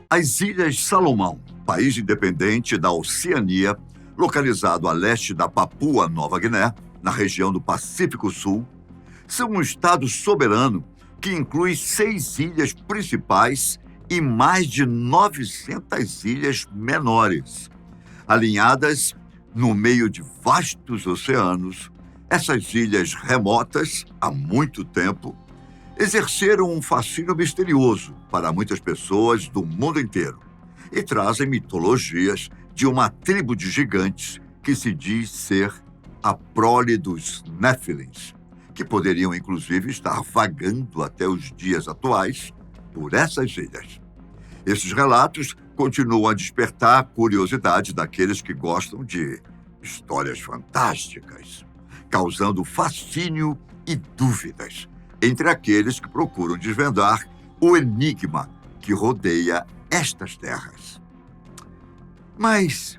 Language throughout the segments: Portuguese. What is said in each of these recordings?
As Ilhas Salomão, país independente da Oceania, localizado a leste da Papua Nova Guiné, na região do Pacífico Sul, são um estado soberano que inclui 6 ilhas principais e mais de 900 ilhas menores. Alinhadas no meio de vastos oceanos, essas ilhas remotas, há muito tempo, exerceram um fascínio misterioso para muitas pessoas do mundo inteiro e trazem mitologias de uma tribo de gigantes que se diz ser a prole dos Néfilins, que poderiam inclusive estar vagando até os dias atuais por essas ilhas. Esses relatos continuam a despertar a curiosidade daqueles que gostam de histórias fantásticas, causando fascínio e dúvidas entre aqueles que procuram desvendar o enigma que rodeia estas terras. Mas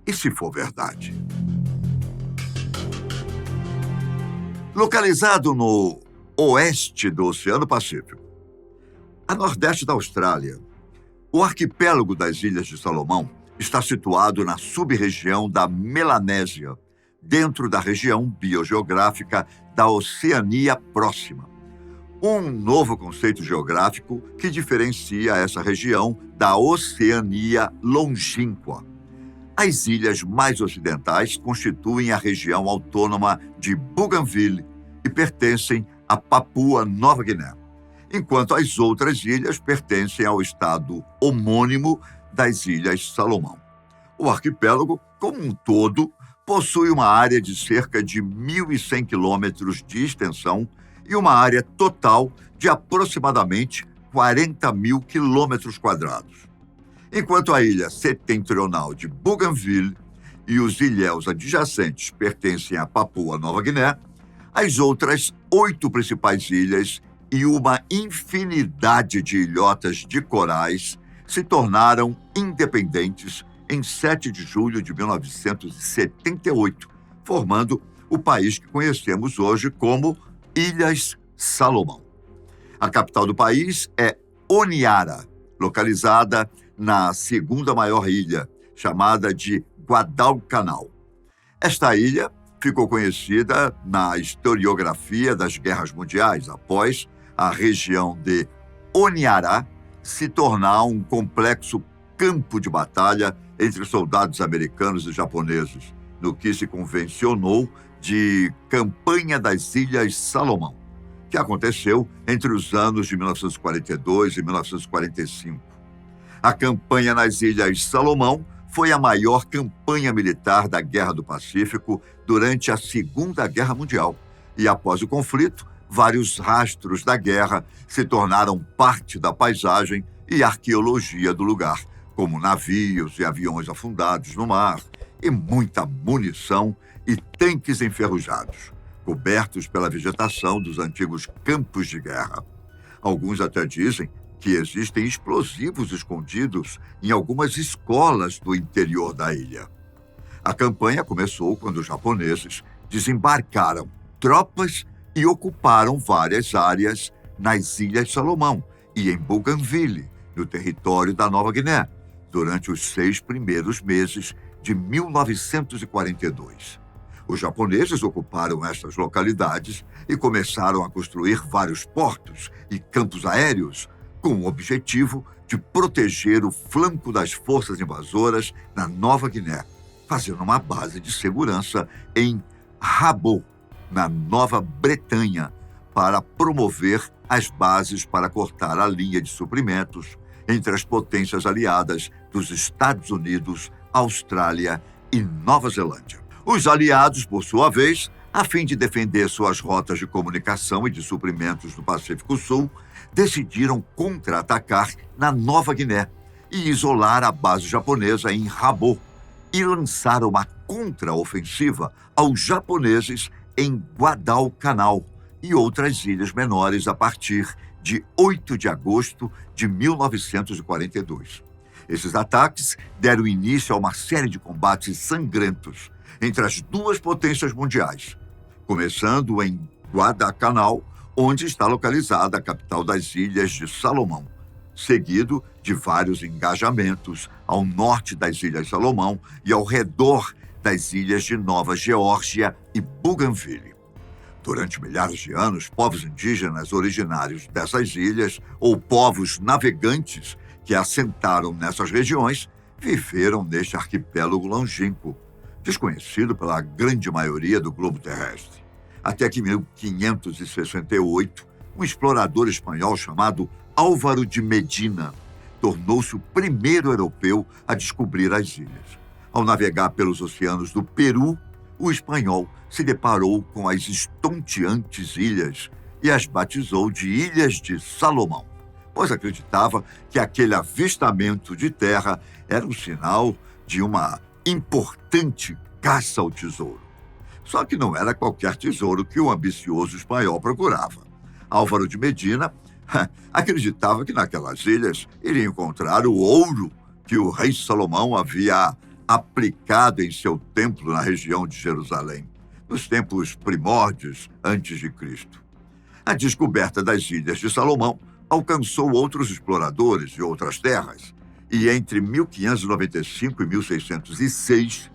e se for verdade? Localizado no oeste do Oceano Pacífico, a nordeste da Austrália, o arquipélago das Ilhas de Salomão está situado na sub-região da Melanésia, dentro da região biogeográfica da Oceania Próxima. Um novo conceito geográfico que diferencia essa região da Oceania Longínqua. As ilhas mais ocidentais constituem a região autônoma de Bougainville e pertencem à Papua Nova Guiné, enquanto as outras ilhas pertencem ao estado homônimo das Ilhas Salomão. O arquipélago, como um todo, possui uma área de cerca de 1.100 quilômetros de extensão e uma área total de aproximadamente 40 mil quilômetros quadrados. Enquanto a ilha setentrional de Bougainville e os ilhéus adjacentes pertencem à Papua Nova Guiné, as outras 8 principais ilhas e uma infinidade de ilhotas de corais se tornaram independentes em 7 de julho de 1978, formando o país que conhecemos hoje como Ilhas Salomão. A capital do país é Honiara, localizada na segunda maior ilha, chamada de Guadalcanal. Esta ilha ficou conhecida na historiografia das guerras mundiais após a região de Honiara se tornar um complexo campo de batalha entre soldados americanos e japoneses, no que se convencionou de Campanha das Ilhas Salomão, que aconteceu entre os anos de 1942 e 1945. A campanha nas Ilhas Salomão foi a maior campanha militar da Guerra do Pacífico durante a Segunda Guerra Mundial, e após o conflito, vários rastros da guerra se tornaram parte da paisagem e arqueologia do lugar, como navios e aviões afundados no mar, e muita munição e tanques enferrujados, cobertos pela vegetação dos antigos campos de guerra. Alguns até dizem que existem explosivos escondidos em algumas escolas do interior da ilha. A campanha começou quando os japoneses desembarcaram tropas e ocuparam várias áreas nas Ilhas Salomão e em Bougainville, no território da Nova Guiné, durante os 6 primeiros meses de 1942. Os japoneses ocuparam estas localidades e começaram a construir vários portos e campos aéreos com o objetivo de proteger o flanco das forças invasoras na Nova Guiné, fazendo uma base de segurança em Rabo, na Nova Bretanha, para promover as bases para cortar a linha de suprimentos entre as potências aliadas dos Estados Unidos, Austrália e Nova Zelândia. Os aliados, por sua vez, a fim de defender suas rotas de comunicação e de suprimentos no Pacífico Sul, decidiram contra-atacar na Nova Guiné e isolar a base japonesa em Rabo, e lançaram uma contra-ofensiva aos japoneses em Guadalcanal e outras ilhas menores a partir de 8 de agosto de 1942. Esses ataques deram início a uma série de combates sangrentos entre as duas potências mundiais, começando em Guadalcanal, onde está localizada a capital das Ilhas de Salomão, seguido de vários engajamentos ao norte das Ilhas Salomão e ao redor das ilhas de Nova Geórgia e Bougainville. Durante milhares de anos, povos indígenas originários dessas ilhas ou povos navegantes que assentaram nessas regiões viveram neste arquipélago longínquo, desconhecido pela grande maioria do globo terrestre. Até que em 1568, um explorador espanhol chamado Álvaro de Medina tornou-se o primeiro europeu a descobrir as ilhas. Ao navegar pelos oceanos do Peru, o espanhol se deparou com as estonteantes ilhas e as batizou de Ilhas de Salomão, pois acreditava que aquele avistamento de terra era um sinal de uma importante caça ao tesouro. Só que não era qualquer tesouro que o ambicioso espanhol procurava. Álvaro de Medina acreditava que naquelas ilhas iria encontrar o ouro que o rei Salomão havia aplicado em seu templo na região de Jerusalém, nos tempos primórdios antes de Cristo. A descoberta das Ilhas de Salomão alcançou outros exploradores de outras terras, e entre 1595 e 1606,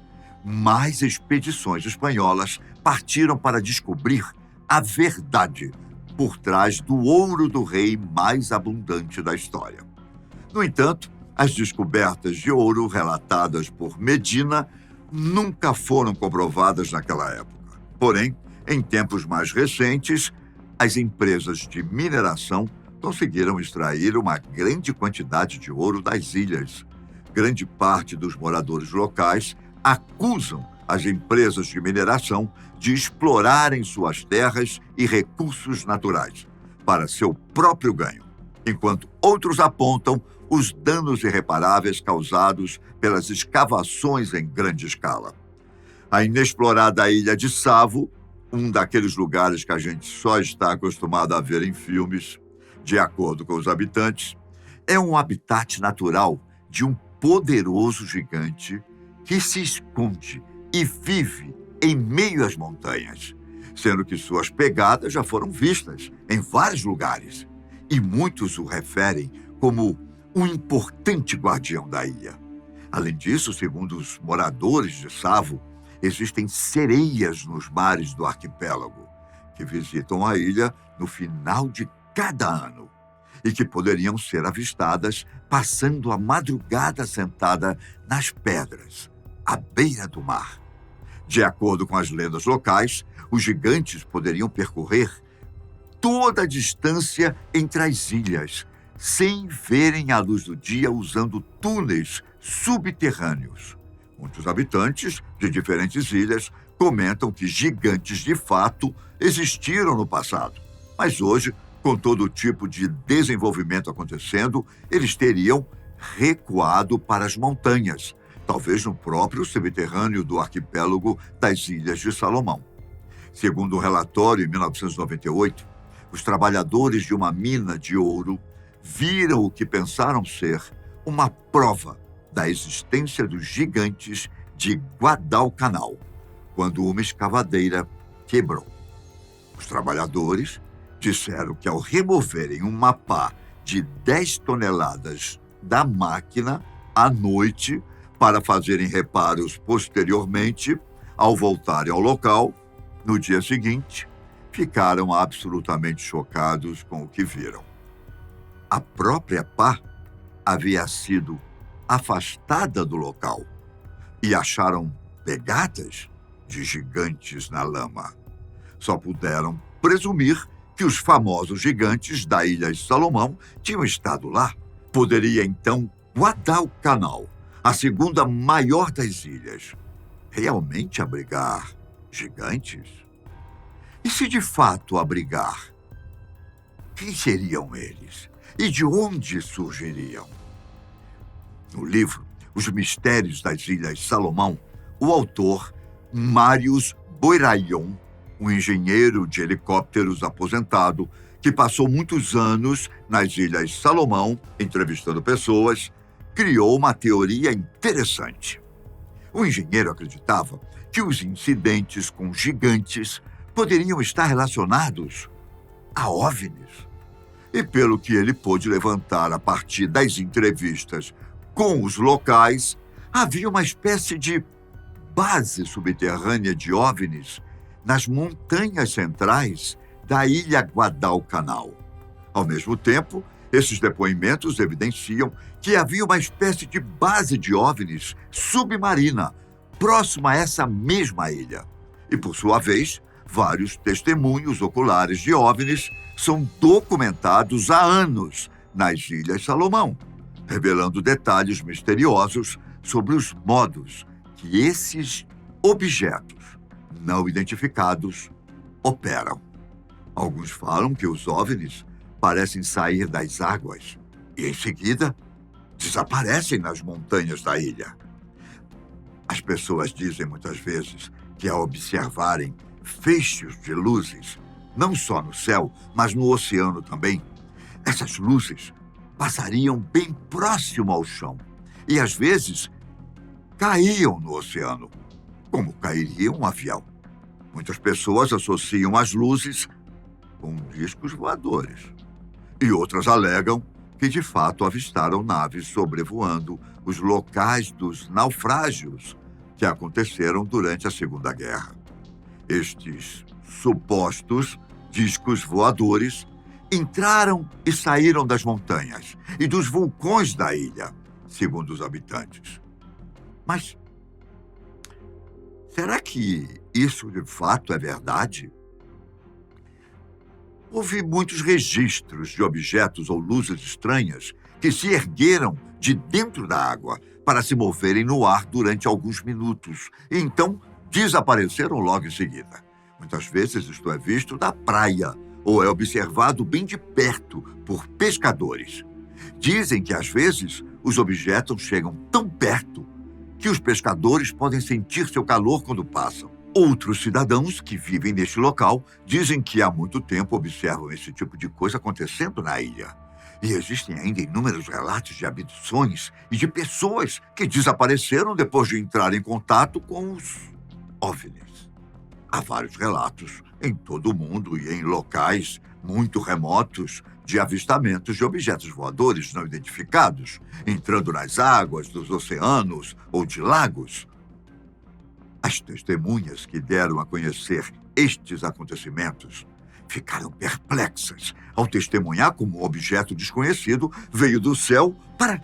mais expedições espanholas partiram para descobrir a verdade por trás do ouro do rei mais abundante da história. No entanto, as descobertas de ouro relatadas por Medina nunca foram comprovadas naquela época. Porém, em tempos mais recentes, as empresas de mineração conseguiram extrair uma grande quantidade de ouro das ilhas. Grande parte dos moradores locais acusam as empresas de mineração de explorarem suas terras e recursos naturais para seu próprio ganho, enquanto outros apontam os danos irreparáveis causados pelas escavações em grande escala. A inexplorada ilha de Savo, um daqueles lugares que a gente só está acostumado a ver em filmes, de acordo com os habitantes, é um habitat natural de um poderoso gigante que se esconde e vive em meio às montanhas, sendo que suas pegadas já foram vistas em vários lugares, e muitos o referem como um importante guardião da ilha. Além disso, segundo os moradores de Savo, existem sereias nos mares do arquipélago, que visitam a ilha no final de cada ano e que poderiam ser avistadas passando a madrugada sentada nas pedras, à beira do mar. De acordo com as lendas locais, os gigantes poderiam percorrer toda a distância entre as ilhas, sem verem a luz do dia, usando túneis subterrâneos. Muitos habitantes de diferentes ilhas comentam que gigantes de fato existiram no passado, mas hoje, com todo tipo de desenvolvimento acontecendo, eles teriam recuado para as montanhas, talvez no próprio subterrâneo do arquipélago das Ilhas de Salomão. Segundo um relatório em 1998, os trabalhadores de uma mina de ouro viram o que pensaram ser uma prova da existência dos gigantes de Guadalcanal, quando uma escavadeira quebrou. Os trabalhadores disseram que ao removerem uma pá de 10 toneladas da máquina à noite para fazerem reparos posteriormente, ao voltarem ao local, no dia seguinte, ficaram absolutamente chocados com o que viram. A própria pá havia sido afastada do local e acharam pegadas de gigantes na lama. Só puderam presumir que os famosos gigantes da Ilha de Salomão tinham estado lá. Poderia então Guadalcanal, a segunda maior das ilhas, realmente abrigar gigantes? E se de fato abrigar, quem seriam eles? E de onde surgiriam? No livro Os Mistérios das Ilhas Salomão, o autor Marius Boiraillon, um engenheiro de helicópteros aposentado que passou muitos anos nas Ilhas Salomão, entrevistando pessoas, criou uma teoria interessante. O engenheiro acreditava que os incidentes com gigantes poderiam estar relacionados a OVNIs. E pelo que ele pôde levantar a partir das entrevistas com os locais, havia uma espécie de base subterrânea de OVNIs nas montanhas centrais da ilha Guadalcanal. Ao mesmo tempo, esses depoimentos evidenciam que havia uma espécie de base de OVNIs submarina próxima a essa mesma ilha. E, por sua vez, vários testemunhos oculares de OVNIs são documentados há anos nas Ilhas Salomão, revelando detalhes misteriosos sobre os modos que esses objetos não identificados operam. Alguns falam que os OVNIs parecem sair das águas e, em seguida, desaparecem nas montanhas da ilha. As pessoas dizem muitas vezes que, ao observarem feixes de luzes, não só no céu, mas no oceano também, essas luzes passariam bem próximo ao chão e, às vezes, caíam no oceano, como cairia um avião. Muitas pessoas associam as luzes com discos voadores. E outras alegam que, de fato, avistaram naves sobrevoando os locais dos naufrágios que aconteceram durante a Segunda Guerra. Estes supostos discos voadores entraram e saíram das montanhas e dos vulcões da ilha, segundo os habitantes. Mas será que isso de fato é verdade? Houve muitos registros de objetos ou luzes estranhas que se ergueram de dentro da água para se moverem no ar durante alguns minutos e então desapareceram logo em seguida. Muitas vezes isto é visto da praia ou é observado bem de perto por pescadores. Dizem que às vezes os objetos chegam tão perto que os pescadores podem sentir seu calor quando passam. Outros cidadãos que vivem neste local dizem que há muito tempo observam esse tipo de coisa acontecendo na ilha. E existem ainda inúmeros relatos de abduções e de pessoas que desapareceram depois de entrar em contato com os OVNIs. Há vários relatos em todo o mundo e em locais muito remotos de avistamentos de objetos voadores não identificados, entrando nas águas dos oceanos ou de lagos. As testemunhas que deram a conhecer estes acontecimentos ficaram perplexas ao testemunhar como um objeto desconhecido veio do céu para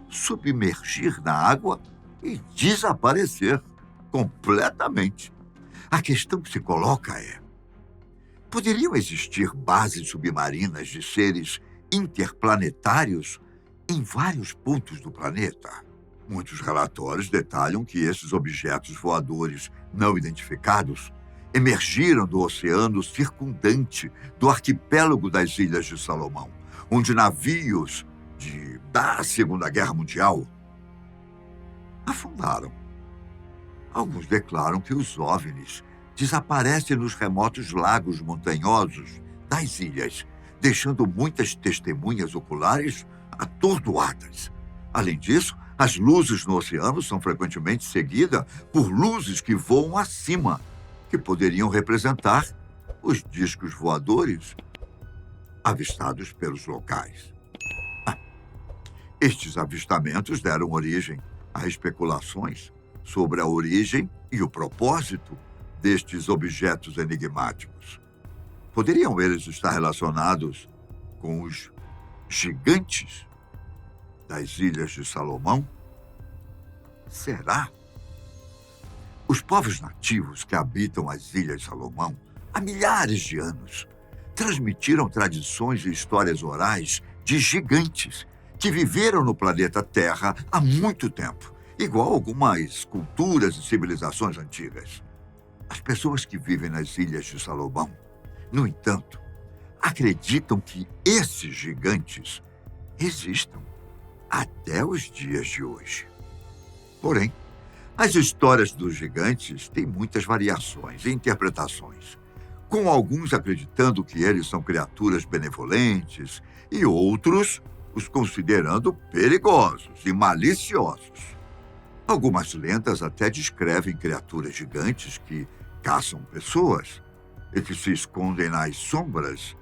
submergir na água e desaparecer completamente. A questão que se coloca é: poderiam existir bases submarinas de seres interplanetários em vários pontos do planeta? Muitos relatórios detalham que esses objetos voadores não identificados emergiram do oceano circundante do arquipélago das Ilhas de Salomão, onde navios da Segunda Guerra Mundial afundaram. Alguns declaram que os OVNIs desaparecem nos remotos lagos montanhosos das ilhas, deixando muitas testemunhas oculares atordoadas. Além disso, as luzes no oceano são frequentemente seguidas por luzes que voam acima, que poderiam representar os discos voadores avistados pelos locais. Estes avistamentos deram origem a especulações sobre a origem e o propósito destes objetos enigmáticos. Poderiam eles estar relacionados com os gigantes das Ilhas de Salomão? Será? Os povos nativos que habitam as Ilhas de Salomão há milhares de anos transmitiram tradições e histórias orais de gigantes que viveram no planeta Terra há muito tempo, igual algumas culturas e civilizações antigas. As pessoas que vivem nas Ilhas de Salomão, no entanto, acreditam que esses gigantes existam até os dias de hoje. Porém, as histórias dos gigantes têm muitas variações e interpretações, com alguns acreditando que eles são criaturas benevolentes e outros os considerando perigosos e maliciosos. Algumas lendas até descrevem criaturas gigantes que caçam pessoas e que se escondem nas sombras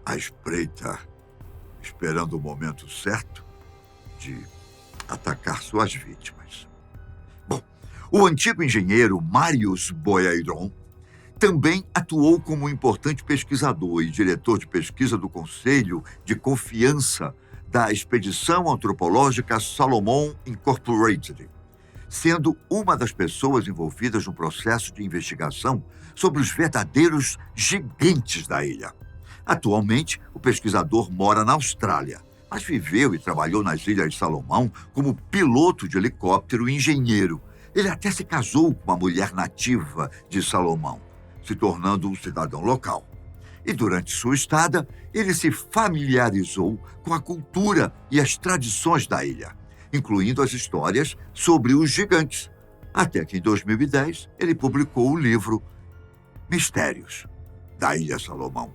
à espreita esperando o momento certo de atacar suas vítimas. Bom, o antigo engenheiro Marius Boyaidron também atuou como importante pesquisador e diretor de pesquisa do Conselho de Confiança da Expedição Antropológica Salomon Incorporated, sendo uma das pessoas envolvidas no processo de investigação sobre os verdadeiros gigantes da ilha. Atualmente, o pesquisador mora na Austrália, mas viveu e trabalhou nas Ilhas Salomão como piloto de helicóptero e engenheiro. Ele até se casou com uma mulher nativa de Salomão, se tornando um cidadão local. E durante sua estada, ele se familiarizou com a cultura e as tradições da ilha, incluindo as histórias sobre os gigantes. Até que em 2010, ele publicou o livro Mistérios da Ilha Salomão,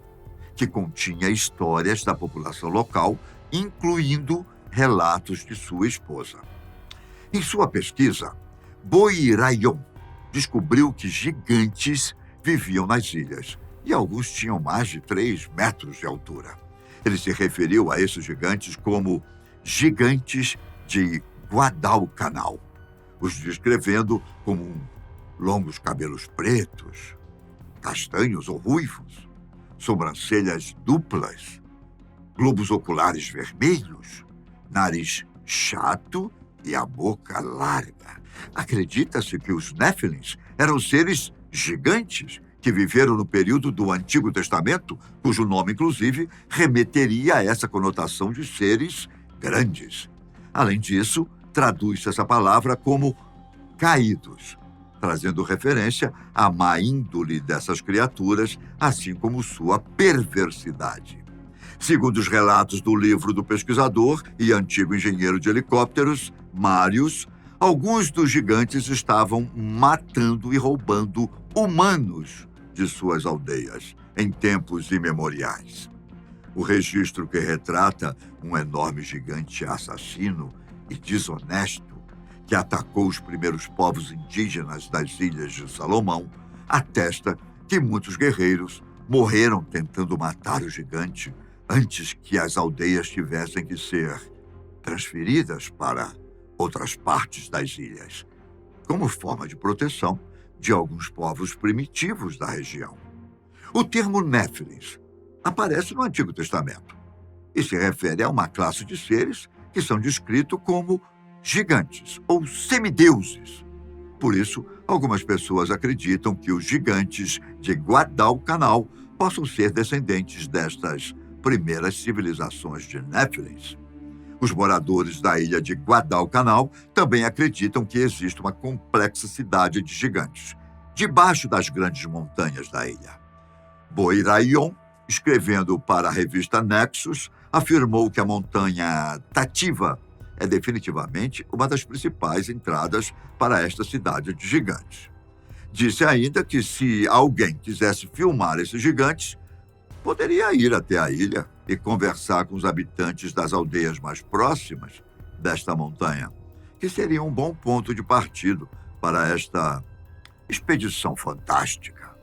que continha histórias da população local, incluindo relatos de sua esposa. Em sua pesquisa, Boirayon descobriu que gigantes viviam nas ilhas, e alguns tinham mais de 3 metros de altura. Ele se referiu a esses gigantes como gigantes de Guadalcanal, os descrevendo como longos cabelos pretos, castanhos ou ruivos, sobrancelhas duplas, globos oculares vermelhos, nariz chato e a boca larga. Acredita-se que os Néfilins eram seres gigantes que viveram no período do Antigo Testamento, cujo nome, inclusive, remeteria a essa conotação de seres grandes. Além disso, traduz-se essa palavra como caídos, trazendo referência à má índole dessas criaturas, assim como sua perversidade. Segundo os relatos do livro do pesquisador e antigo engenheiro de helicópteros, Marius, alguns dos gigantes estavam matando e roubando humanos de suas aldeias em tempos imemoriais. O registro que retrata um enorme gigante assassino e desonesto que atacou os primeiros povos indígenas das Ilhas de Salomão atesta que muitos guerreiros morreram tentando matar o gigante antes que as aldeias tivessem que ser transferidas para outras partes das ilhas, como forma de proteção de alguns povos primitivos da região. O termo Néfilins aparece no Antigo Testamento e se refere a uma classe de seres que são descritos como gigantes ou semideuses. Por isso, algumas pessoas acreditam que os gigantes de Guadalcanal possam ser descendentes destas primeiras civilizações de Néfilins. Os moradores da ilha de Guadalcanal também acreditam que existe uma complexa cidade de gigantes, debaixo das grandes montanhas da ilha. Boirayon, escrevendo para a revista Nexus, afirmou que a montanha Tativa é definitivamente uma das principais entradas para esta cidade de gigantes. Disse ainda que se alguém quisesse filmar esses gigantes, poderia ir até a ilha e conversar com os habitantes das aldeias mais próximas desta montanha, que seria um bom ponto de partida para esta expedição fantástica.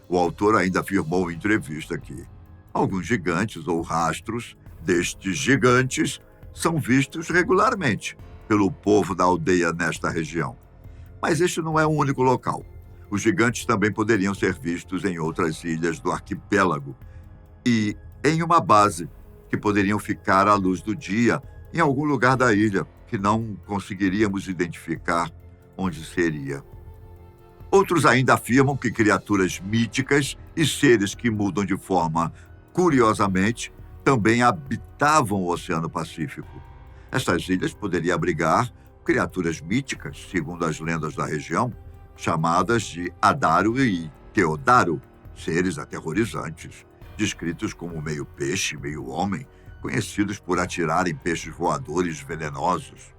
O autor ainda afirmou em entrevista que alguns gigantes ou rastros destes gigantes são vistos regularmente pelo povo da aldeia nesta região. Mas este não é o único local. Os gigantes também poderiam ser vistos em outras ilhas do arquipélago e em uma base que poderiam ficar à luz do dia em algum lugar da ilha que não conseguiríamos identificar onde seria. Outros ainda afirmam que criaturas míticas e seres que mudam de forma curiosamente também habitavam o Oceano Pacífico. Estas ilhas poderiam abrigar criaturas míticas, segundo as lendas da região, chamadas de Adaro e Teodaro, seres aterrorizantes, descritos como meio peixe, meio homem, conhecidos por atirarem peixes voadores venenosos.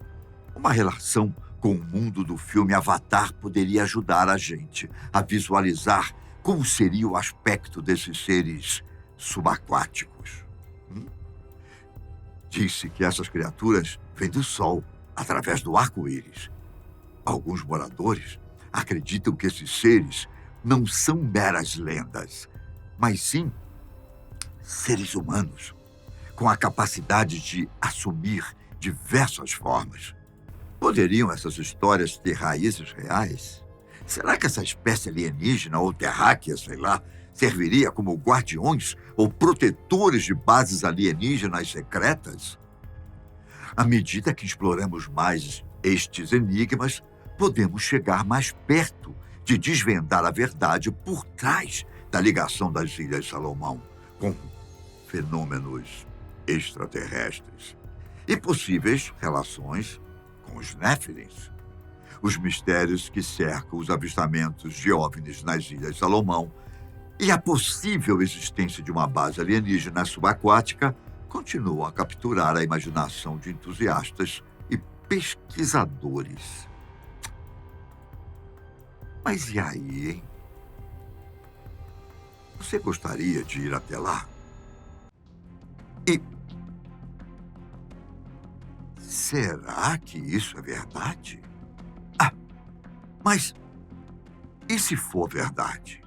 Uma relação com o mundo do filme Avatar poderia ajudar a gente a visualizar como seria o aspecto desses seres subaquáticos. Disse que essas criaturas vêm do sol, através do arco-íris. Alguns moradores acreditam que esses seres não são meras lendas, mas sim seres humanos, com a capacidade de assumir diversas formas. Poderiam essas histórias ter raízes reais? Será que essa espécie alienígena ou terráquea, sei lá, serviria como guardiões ou protetores de bases alienígenas secretas? À medida que exploramos mais estes enigmas, podemos chegar mais perto de desvendar a verdade por trás da ligação das Ilhas Salomão com fenômenos extraterrestres e possíveis relações com os Néfilins. Os mistérios que cercam os avistamentos de OVNIs nas Ilhas Salomão e a possível existência de uma base alienígena subaquática continuam a capturar a imaginação de entusiastas e pesquisadores. Mas e aí, hein? Você gostaria de ir até lá? E será que isso é verdade? Ah, mas e se for verdade?